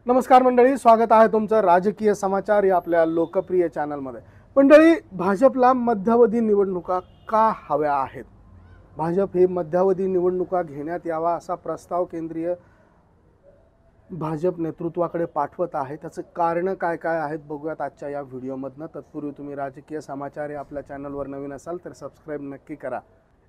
नमस्कार मंडळी, स्वागत आहे तुमचं राजकीय समाचार या आपल्या लोकप्रिय चॅनलमध्ये। मंडळी, भाजपला मध्यावधी निवडणुका का हव्या आहेत? भाजप हे मध्यावधी निवडणुका घेण्यात यावा असा प्रस्ताव केंद्रीय भाजप नेतृत्वाकडे पाठवत आहे। त्याचे कारण काय काय आहेत बघूयात आजच्या या व्हिडिओमधनं। तत्पूर्वी तुम्ही राजकीय समाचार या आपल्या चॅनलवर नवीन असाल तर सबस्क्राइब नक्की करा।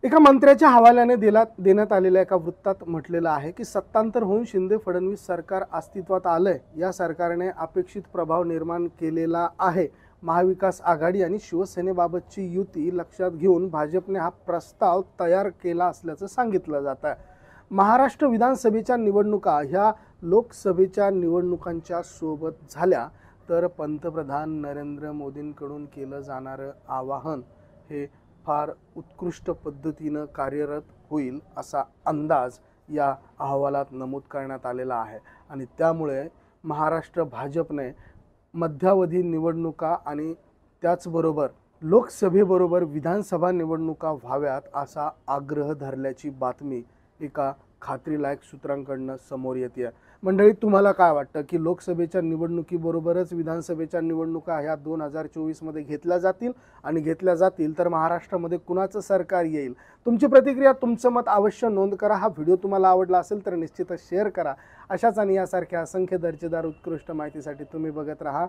एका मंत्र्याच्या हवाल्याने देण्यात आलेल्या एका वृत्तात म्हटलेलं आहे की सत्तांतर होऊन शिंदे फडणवीस सरकार अस्तित्वात आलंय। या सरकारने अपेक्षित प्रभाव निर्माण केलेला आहे। महाविकास आघाडी आणि शिवसेनेबाबतची युती लक्षात घेऊन भाजपने हा प्रस्ताव तयार केला असल्याचं सांगितलं जात आहे। महाराष्ट्र विधानसभेच्या निवडणुका ह्या लोकसभेच्या निवडणुकांच्या सोबत झाल्या तर पंतप्रधान नरेंद्र मोदींकडून केलं जाणारं आवाहन हे फार उत्कृष्ट पद्धतीनं कार्यरत होईल असा अंदाज या अहवालात नमूद करण्यात आलेला आहे। आणि त्यामुळे महाराष्ट्र भाजपने मध्यावधी निवडणुका आणि त्याचबरोबर लोकसभेबरोबर विधानसभा निवडणुका व्हाव्यात असा आग्रह धरल्याची बातमी एका खात्रीलायक सूत्रांकडून समोर येते। मंडळी, तुम्हाला काय वाटतं की लोकसभेच्या निवडणुकीबरोबरच विधानसभेच्या निवडणुका ह्या 2024 मध्ये घेतल्या जातील आणि घेतल्या जातील तर महाराष्ट्रामध्ये कुणाचं सरकार येईल? तुमची प्रतिक्रिया, तुमचं मत अवश्य नोंद करा। हा व्हिडिओ तुम्हाला आवडला असेल तर निश्चितच शेअर करा। अशाच आणि यासारख्या असंख्य दर्जेदार उत्कृष्ट माहितीसाठी तुम्ही बघत राहा